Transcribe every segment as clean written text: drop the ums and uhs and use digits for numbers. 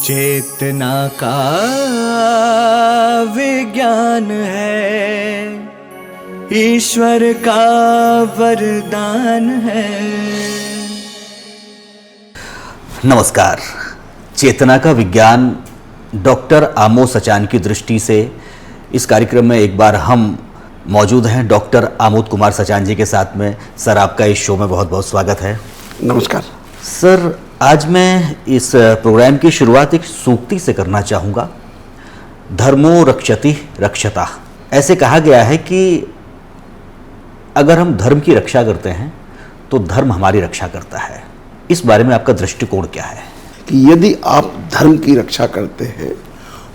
चेतना का विज्ञान है, ईश्वर का वरदान है। नमस्कार। चेतना का विज्ञान डॉक्टर आमोद सचान की दृष्टि से इस कार्यक्रम में एक बार हम मौजूद हैं डॉक्टर आमोद कुमार सचान जी के साथ में। सर, आपका इस शो में बहुत बहुत स्वागत है। नमस्कार सर, आज मैं इस प्रोग्राम की शुरुआत एक सूक्ति से करना चाहूँगा। धर्मो रक्षति रक्षता। ऐसे कहा गया है कि अगर हम धर्म की रक्षा करते हैं तो धर्म हमारी रक्षा करता है। इस बारे में आपका दृष्टिकोण क्या है? कि यदि आप धर्म की रक्षा करते हैं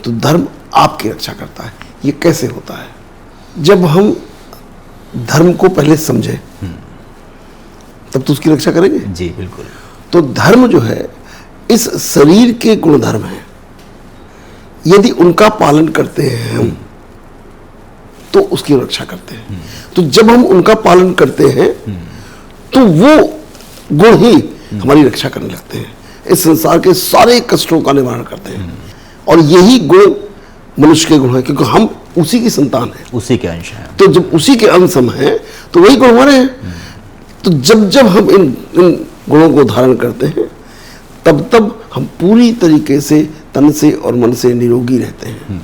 तो धर्म आपकी रक्षा करता है। ये कैसे होता है? जब हम धर्म को पहले समझें तब तो उसकी रक्षा करेंगे। जी बिल्कुल। तो धर्म जो है इस शरीर के गुणधर्म है, यदि उनका पालन करते हैं हम तो उसकी रक्षा करते हैं। तो जब हम उनका पालन करते हैं तो वो गुण ही हमारी रक्षा करने लगते हैं, इस संसार के सारे कष्टों का निवारण करते हैं। और यही गुण मनुष्य के गुण है, क्योंकि हम उसी की संतान है, उसी के अंश हैं। तो जब उसी के अंश हम हैं तो वही गुण हमारे हैं। तो जब जब हम इन गुणों को धारण करते हैं तब हम पूरी तरीके से तन से और मन से निरोगी रहते हैं।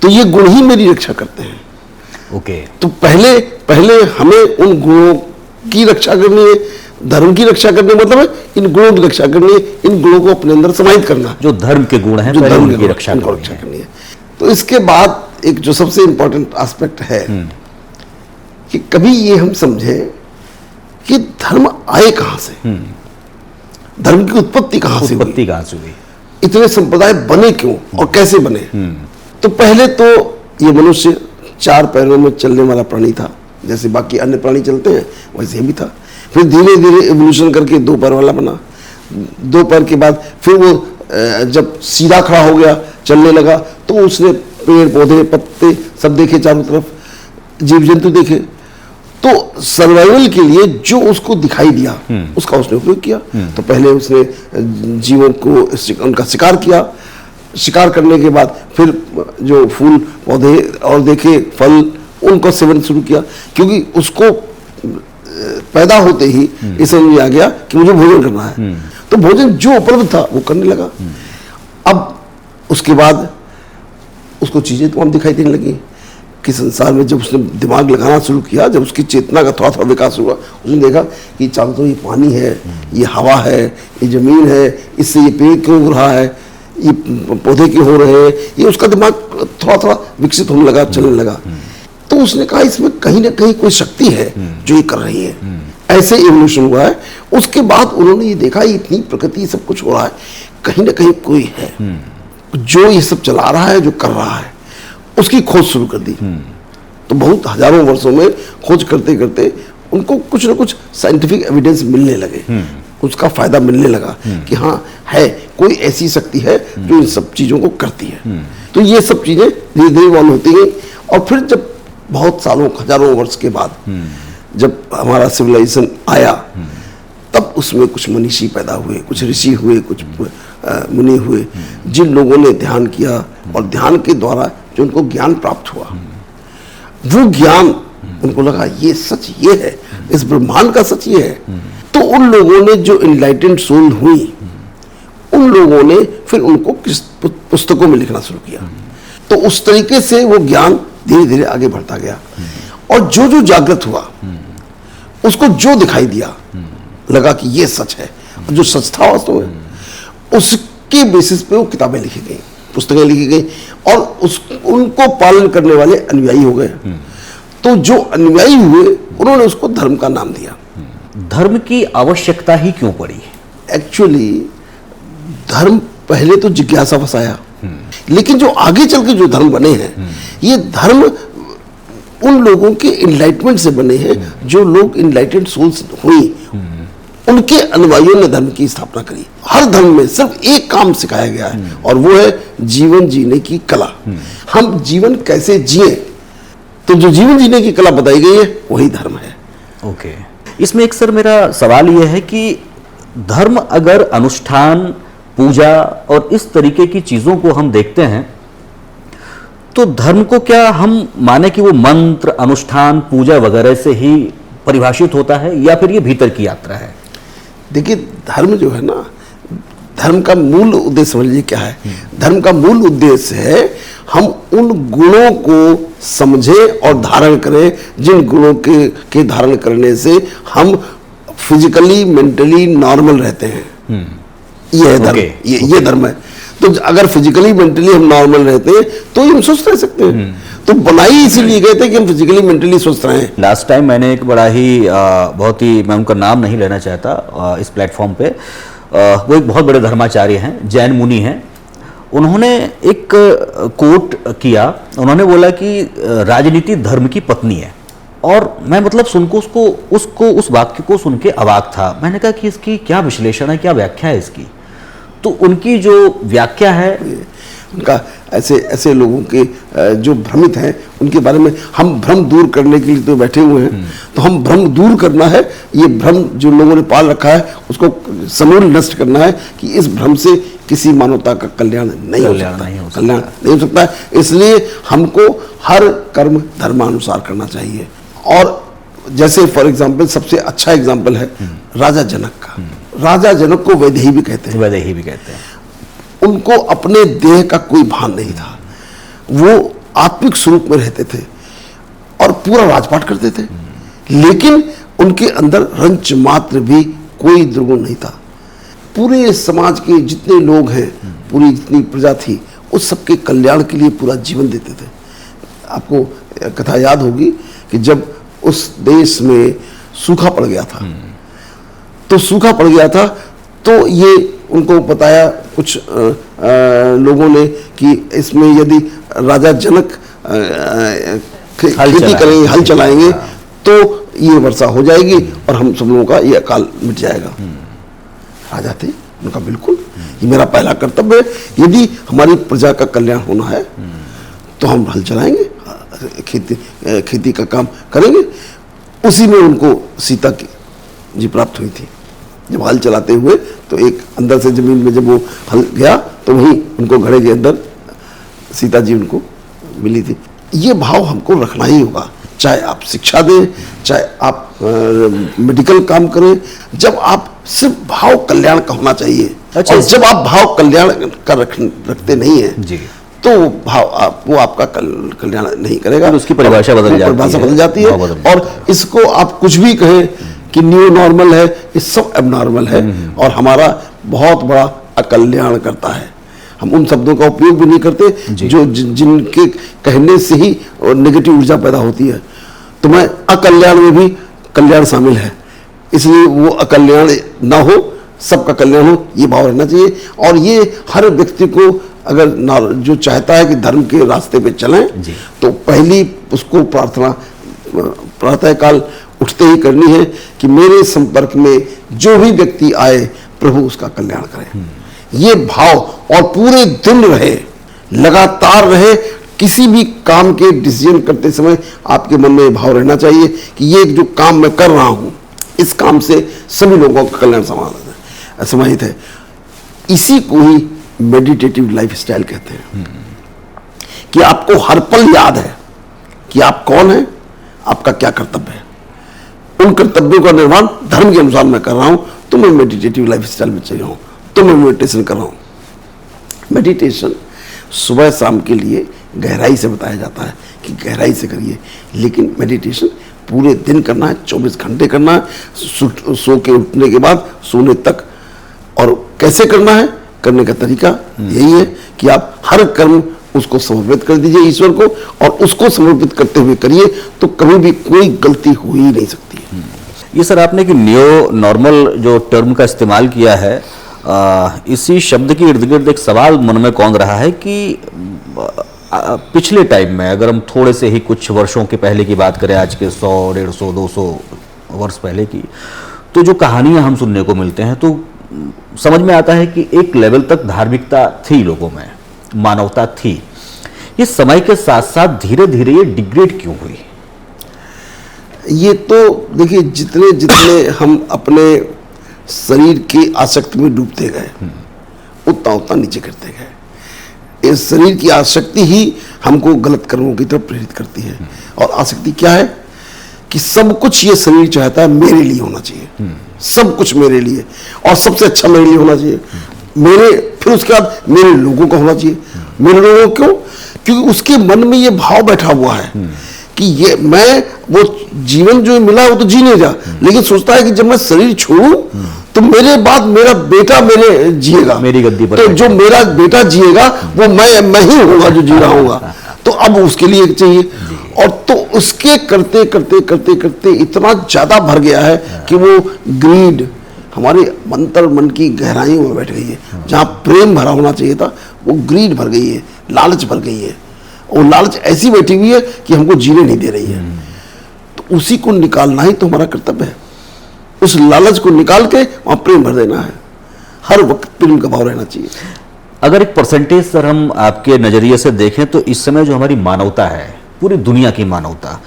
तो ये गुण ही मेरी रक्षा करते हैं। ओके। तो पहले हमें उन गुणों की रक्षा करनी है। धर्म की रक्षा करने मतलब है इन गुणों की रक्षा करनी है, इन गुणों को अपने अंदर समाहित करना है। जो धर्म के गुण हैं, जो पहले धर्म उनकी रक्षा करनी है। तो इसके बाद एक जो सबसे इंपॉर्टेंट एस्पेक्ट है कि कभी ये हम समझें कि धर्म आए कहां से, धर्म की उत्पत्ति कहां से हुई, इतने संप्रदाय बने क्यों और कैसे बने। तो पहले तो ये मनुष्य चार पैरों में चलने वाला प्राणी था, जैसे बाकी अन्य प्राणी चलते हैं वैसे भी था। फिर धीरे धीरे इवोल्यूशन करके दो पैर वाला बना। दो पैर के बाद फिर वो जब सीधा खड़ा हो गया, चलने लगा, तो उसने पेड़ पौधे पत्ते सब देखे, चारों तरफ जीव जंतु देखे। तो सर्वाइवल के लिए जो उसको दिखाई दिया उसका उसने उपयोग किया। तो पहले उसने जीवों को उनका शिकार किया। शिकार करने के बाद फिर जो फूल पौधे और देखे, फल, उनको सेवन शुरू किया, क्योंकि उसको पैदा होते ही इस समझ में आ गया कि मुझे भोजन करना है। तो भोजन जो उपलब्ध था वो करने लगा। अब उसके बाद उसको चीजें तो हम दिखाई देने लगी कि संसार में जब उसने दिमाग लगाना शुरू किया, जब उसकी चेतना का थोड़ा थोड़ा विकास हुआ, उसने देखा कि चारों तरफ ये पानी है, ये हवा है, ये जमीन है, इससे ये पेड़ क्यों हो रहा है, ये पौधे क्यों हो रहे हैं, ये उसका दिमाग थोड़ा थोड़ा विकसित होने लगा, चलने लगा। तो उसने कहा इसमें कहीं ना कहीं कोई शक्ति है जो ये कर रही है। ऐसे इवोल्यूशन हुआ है। उसके बाद उन्होंने ये देखा इतनी प्रकृति सब कुछ हो रहा है, कहीं ना कहीं कोई है जो ये सब चला रहा है, जो कर रहा है। उसकी खोज शुरू कर दी। तो बहुत हजारों वर्षों में खोज करते करते उनको कुछ ना कुछ साइंटिफिक एविडेंस मिलने लगे, उसका फायदा मिलने लगा कि हाँ है कोई ऐसी शक्ति है जो इन सब चीजों को करती है। तो ये सब चीजें धीरे धीरे इवॉल्व होती गई। और फिर जब बहुत सालों हजारों वर्ष के बाद जब हमारा सिविलाइजेशन आया, तब उसमें कुछ मनीषी पैदा हुए, कुछ ऋषि हुए, कुछ मुनि हुए, जिन लोगों ने ध्यान किया और ध्यान के द्वारा जो उनको ज्ञान प्राप्त हुआ, वो ज्ञान उनको लगा ये सच ये है, इस ब्रह्मांड का सच ये है। तो उन लोगों ने जो इनलाइटेंड सोल हुई, उन लोगों ने फिर उनको पुस्तकों में लिखना शुरू किया। तो उस तरीके से वो ज्ञान धीरे धीरे आगे बढ़ता गया। और जो जो जागृत हुआ उसको जो दिखाई दिया लगा कि ये सच है, और जो सच था वास्तव में, उसके बेसिस पे वो किताबें लिखी गई, पुस्तकें लिखी गई, और उनको पालन करने वाले अनुयायी हो गए। तो जो अनुयायी हुए उन्होंने उसको धर्म का नाम दिया। धर्म की आवश्यकता ही क्यों पड़ी? एक्चुअली धर्म पहले तो जिज्ञासा फसाया, लेकिन जो आगे चल के जो धर्म बने हैं, ये धर्म उन लोगों के इनलाइटमेंट से बने हैं। जो लोग इनलाइटेड सोल्स हुई, उनके अनुयायियों ने धर्म की स्थापना करी। हर धर्म में सिर्फ एक काम सिखाया गया है, और वो है जीवन जीने की कला। हम जीवन कैसे जिए, तो जो जीवन जीने की कला बताई गई है वही धर्म है। ओके। इसमें एक सर मेरा सवाल यह है कि धर्म अगर अनुष्ठान पूजा और इस तरीके की चीज़ों को हम देखते हैं, तो धर्म को क्या हम माने कि वो मंत्र, अनुष्ठान, पूजा वगैरह से ही परिभाषित होता है, या फिर ये भीतर की यात्रा है? देखिए, धर्म जो है ना, धर्म का मूल उद्देश्य समझ लीजिए क्या है। धर्म का मूल उद्देश्य है हम उन गुणों को समझें और धारण करें, जिन गुणों के धारण करने से हम फिजिकली मेंटली नॉर्मल रहते हैं। ये है धर्म। ये धर्म है। तो अगर फिजिकली मेंटली हम नॉर्मल रहते हैं तो ही हम स्वस्थ रह सकते हैं। तो बनाई इसीलिए गए थे कि हम फिजिकली मेंटली स्वस्थ रहें। लास्ट टाइम मैंने एक बड़ा ही बहुत ही, मैं उनका नाम नहीं लेना चाहता इस प्लेटफॉर्म पे, वो एक बहुत बड़े धर्माचार्य हैं, जैन मुनि हैं। उन्होंने एक कोट किया, उन्होंने बोला कि राजनीति धर्म की पत्नी है। और मैं मतलब उसको उस वाक्य को सुन के अवाक था। मैंने कहा कि इसकी क्या विश्लेषण है, क्या व्याख्या है इसकी? तो उनकी जो व्याख्या है, उनका ऐसे लोगों के जो भ्रमित हैं उनके बारे में हम भ्रम दूर करने के लिए तो बैठे हुए हैं। तो हम भ्रम दूर करना है। ये भ्रम जो लोगों ने पाल रखा है उसको समूल नष्ट करना है कि इस भ्रम से किसी मानवता का कल्याण नहीं हो सकता है। इसलिए हमको हर कर्म धर्मानुसार करना चाहिए। और जैसे फॉर एग्जाम्पल, सबसे अच्छा एग्जाम्पल है राजा जनक का। राजा जनक को वैदेही भी कहते हैं। उनको अपने देह का कोई भान नहीं था। वो आत्मिक स्वरूप में रहते थे और पूरा राजपाट करते थे, लेकिन उनके अंदर रंच मात्र भी कोई दुर्गुण नहीं था। पूरे समाज के जितने लोग हैं, पूरी जितनी प्रजा थी, उस सबके कल्याण के लिए पूरा जीवन देते थे। आपको कथा याद होगी कि जब उस देश में सूखा पड़ गया था, तो ये उनको बताया कुछ लोगों ने कि इसमें यदि राजा जनक खेती करेंगे, हल चलाएंगे, तो ये वर्षा हो जाएगी और हम सब लोगों का ये अकाल मिट जाएगा। राजा थे, उनका बिल्कुल ये मेरा पहला कर्तव्य है। यदि हमारी प्रजा का कल्याण होना है तो हम हल चलाएंगे, खेती का काम करेंगे। उसी में उनको सीता की जी प्राप्त हुई थी। जब हल चलाते हुए तो एक अंदर से जमीन में जब वो हल गया तो वहीं उनको घड़े के अंदर सीता जी उनको मिली थी। ये भाव हमको रखना ही होगा, चाहे आप शिक्षा दें, चाहे आप मेडिकल काम करें। जब आप सिर्फ भाव कल्याण का होना चाहिए। अच्छा, और जब आप भाव कल्याण का रखते नहीं है तो वो आपका कल्याण नहीं करेगा। उसकी परिभाषा बदल जाती है। और इसको आप कुछ भी कहें कि न्यू नॉर्मल है, ये सब एबनॉर्मल है और हमारा बहुत बड़ा अकल्याण करता है। हम उन शब्दों का उपयोग भी नहीं करते जो जिनके कहने से ही नेगेटिव ऊर्जा पैदा होती है। तो मैं अकल्याण में भी कल्याण शामिल है, इसलिए वो अकल्याण ना हो, सबका कल्याण हो, ये भाव रहना चाहिए। और ये हर व्यक्ति को अगर जो चाहता है कि धर्म के रास्ते पे चलें, तो पहली उसको प्रातः काल उठते ही करनी है कि मेरे संपर्क में जो भी व्यक्ति आए, प्रभु उसका कल्याण करें। ये भाव और पूरे दिन रहे, लगातार रहे। किसी भी काम के डिसीजन करते समय आपके मन में ये भाव रहना चाहिए कि ये जो काम मैं कर रहा हूं, इस काम से सभी लोगों का कल्याण समाहित है। इसी को ही मेडिटेटिव लाइफस्टाइल कहते हैं कि आपको हर पल याद है कि आप कौन हैं, आपका क्या कर्तव्य है। उन कर्तव्यों का निर्वहन धर्म के अनुसार मैं कर रहा हूं, तो मैं मेडिटेटिव लाइफस्टाइल में चल रहा हूं, तो मैं मेडिटेशन कर रहा हूं। मेडिटेशन सुबह शाम के लिए गहराई से बताया जाता है कि गहराई से करिए, लेकिन मेडिटेशन पूरे दिन करना है, 24 घंटे करना है, सो के उठने के बाद सोने तक। और कैसे करना है, करने का तरीका यही है कि आप हर कर्म उसको समर्पित कर दीजिए ईश्वर को, और उसको समर्पित करते हुए करिए, तो कभी भी कोई गलती हो ही नहीं सकती है। ये सर आपने कि न्यू नॉर्मल जो टर्म का इस्तेमाल किया है, इसी शब्द के इर्द गिर्द एक सवाल मन में कौंध रहा है कि पिछले टाइम में अगर हम थोड़े से ही कुछ वर्षों के पहले की बात करें, आज के 100, 150, 200 वर्ष पहले की, तो जो कहानियां हम सुनने को मिलते हैं तो समझ में आता है कि एक लेवल तक धार्मिकता थी लोगों में, मानवता थी। ये समय के साथ साथ धीरे धीरे ये डिग्रेड क्यों हुई? ये तो देखिए, जितने जितने हम अपने शरीर की आसक्ति में डूबते गए, उतना उतना नीचे गिरते गए। इस शरीर की आसक्ति ही हमको गलत कर्मों की तरफ प्रेरित करती है। और आसक्ति क्या है कि सब कुछ ये शरीर चाहता है मेरे लिए होना चाहिए, सब कुछ मेरे लिए, और सबसे अच्छा मेरे लिए होना चाहिए, मेरे, फिर उसके बाद मेरे लोगों का होना चाहिए। मेरे लोगों क्यों? क्योंकि उसके मन में ये भाव बैठा हुआ है कि ये मैं, वो जीवन जो मिला है वो तो जी नहीं जा, लेकिन सोचता है कि जब मैं शरीर छोड़ूं तो मेरे बाद मेरा बेटा मेरे जिएगा, मेरी गद्दी पर तो जो मेरा बेटा जिएगा वो मैं ही होगा जो जी रहा होगा, तो अब उसके लिए चाहिए। और तो उसके करते करते करते करते इतना ज्यादा भर गया है कि वो ग्रीड हमारे अंतर मन की गहराइयों में बैठ गई है। जहाँ प्रेम भरा होना चाहिए था वो ग्रीड भर गई है, लालच भर गई है, और लालच ऐसी बैठी हुई है कि हमको जीने नहीं दे रही है। तो उसी को निकालना ही तो हमारा कर्तव्य है। उस लालच को निकाल के वहां प्रेम भर देना है। हर वक्त प्रेम का भाव रहना चाहिए। अगर एक परसेंटेज सर हम आपके नजरिए से देखें तो इस समय जो हमारी मानवता है, पूरी दुनिया की मानवता,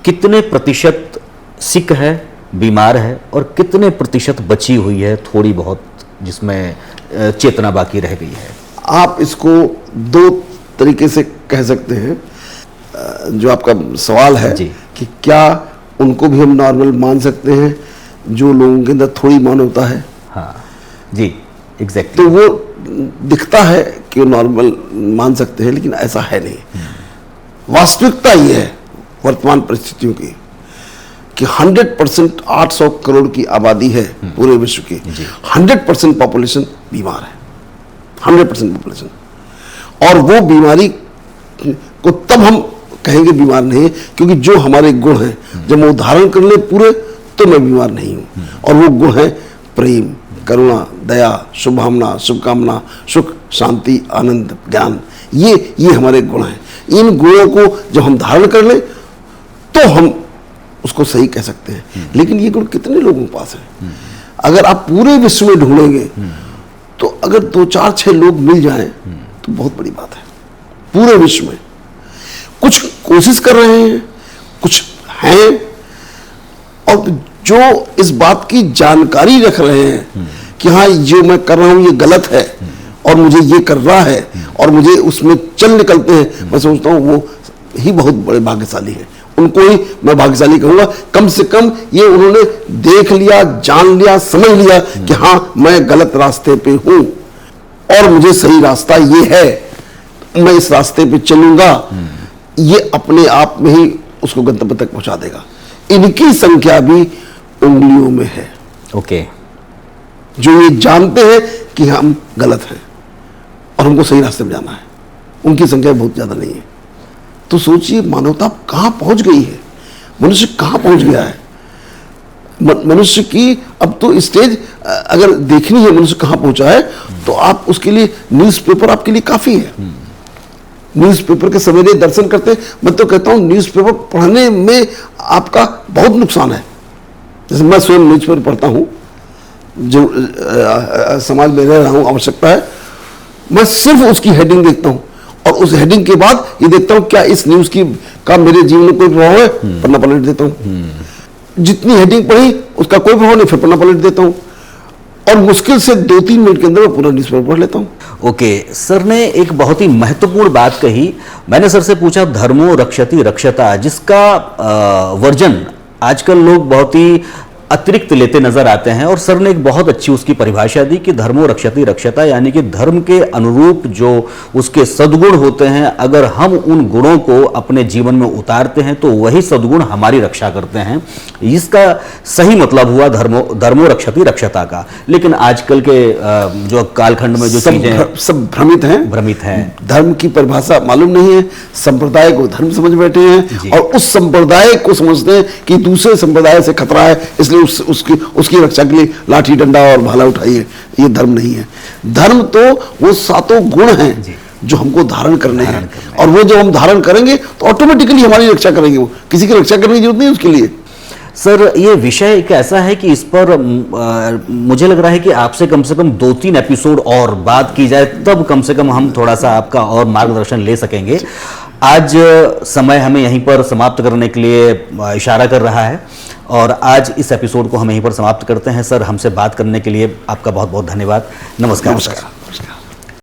कितने प्रतिशत सिक है, बीमार है, और कितने प्रतिशत बची हुई है थोड़ी बहुत जिसमें चेतना बाकी रह गई है? आप इसको दो तरीके से कह सकते हैं। जो आपका सवाल है जी। कि क्या उनको भी हम नॉर्मल मान सकते हैं जो लोगों के अंदर थोड़ी मानवता है? हाँ जी, एग्जैक्टली। तो वो दिखता है कि नॉर्मल मान सकते हैं, लेकिन ऐसा है नहीं। वास्तविकता ये है वर्तमान परिस्थितियों की कि 100% 800 करोड़ की आबादी है पूरे विश्व की, 100% पॉपुलेशन बीमार है, 100% पॉपुलेशन। और वो बीमारी को तब हम कहेंगे बीमार नहीं है क्योंकि जो हमारे गुण हैं, जब मैं उदाहरण कर ले पूरे, तो मैं बीमार नहीं हूं। और वो गुण है प्रेम, करुणा, दया, शुभकामना, शुभकामना, सुख, शांति, आनंद, ज्ञान। ये हमारे गुण हैं। इन गुणों को जब हम धारण कर ले तो हम उसको सही कह सकते हैं। लेकिन ये गुण कितने लोगों के पास है? अगर आप पूरे विश्व में ढूंढेंगे तो अगर 2, 4, 6 लोग मिल जाएं तो बहुत बड़ी बात है। पूरे विश्व में कुछ कोशिश कर रहे हैं, कुछ हैं, और जो इस बात की जानकारी रख रहे हैं कि हाँ जो मैं कर रहा हूं ये गलत है और मुझे ये कर रहा है, और मुझे उसमें चल निकलते हैं, मैं सोचता हूँ वो ही बहुत बड़े भाग्यशाली हैं। उनको ही मैं भाग्यशाली कहूंगा। कम से कम ये उन्होंने देख लिया, जान लिया, समझ लिया कि हाँ मैं गलत रास्ते पे हूं और मुझे सही रास्ता ये है, मैं इस रास्ते पे चलूंगा। ये अपने आप में ही उसको गंतव्य तक पहुंचा देगा। इनकी संख्या भी उंगलियों में है। ओके। जो ये जानते हैं कि हम गलत हैं और हमको सही रास्ते में जाना है, उनकी संख्या बहुत ज्यादा नहीं है। तो सोचिए मानवता कहां पहुंच गई है, मनुष्य कहां पहुंच गया है। मनुष्य की अब तो स्टेज अगर देखनी है मनुष्य कहां पहुंचा है, तो आप उसके लिए न्यूज़पेपर आपके लिए काफी है। न्यूज़पेपर के सवेरे दर्शन करते, मैं तो कहता हूं न्यूज़पेपर पढ़ने में आपका बहुत नुकसान है। जैसे मैं स्वयं न्यूज़पेपर पढ़ता हूं, जो समाज में रह रहा हूं, आवश्यकता है, मैं सिर्फ उसकी हेडिंग देखता हूं और उस हेडिंग के बाद ये देखता हूं क्या इस न्यूज का मेरे जीवन में कोई प्रभाव है, पन्ना पलट देता हूं। जितनी हेडिंग पढ़ी उसका कोई प्रभाव नहीं, फिर पन्ना पलट देता हूं, और मुश्किल से 2-3 मिनट के अंदर मैं पूरा न्यूज़पेपर पढ़ लेता हूं। ओके, सर ने एक बहुत ही महत्वपूर्ण बात कही। मैंने सर से पूछा धर्मो रक्षति रक्षता, जिसका वर्जन आजकल लोग बहुत ही अतिरिक्त लेते नजर आते हैं, और सर ने एक बहुत अच्छी उसकी परिभाषा दी कि धर्मो रक्षति रक्षता, यानी कि धर्म के अनुरूप जो उसके सद्गुण होते हैं, अगर हम उन गुणों को अपने जीवन में उतारते हैं तो वही सद्गुण हमारी रक्षा करते हैं। इसका सही मतलब हुआ धर्मो रक्षति रक्षता का। लेकिन आजकल के जो कालखंड में जो चीजें सब भ्रमित हैं। धर्म की परिभाषा मालूम नहीं है, संप्रदाय को धर्म समझ बैठे हैं और उस संप्रदाय को समझते हैं कि दूसरे संप्रदाय से खतरा है, इसलिए उसकी रक्षा के लिए लाठी डंडा और भाला उठाइए। ये धर्म नहीं है। धर्म तो वो 7 गुण हैं जो हमको धारण करने हैं, और वो जब हम धारण करेंगे तो ऑटोमेटिकली हमारी रक्षा करेंगे। वो किसी की रक्षा करने की जरूरत नहीं उसके लिए। सर ये विषय एक ऐसा है कि इस पर मुझे लग रहा है कि आपसे कम से कम 2-3 एपिसोड और बात की जाए, तब कम से कम हम थोड़ा सा आपका और मार्गदर्शन ले सकेंगे। आज समय हमें यहीं पर समाप्त करने के लिए इशारा कर रहा है, और आज इस एपिसोड को हम यहीं पर समाप्त करते हैं। सर, हमसे बात करने के लिए आपका बहुत बहुत धन्यवाद। नमस्कार।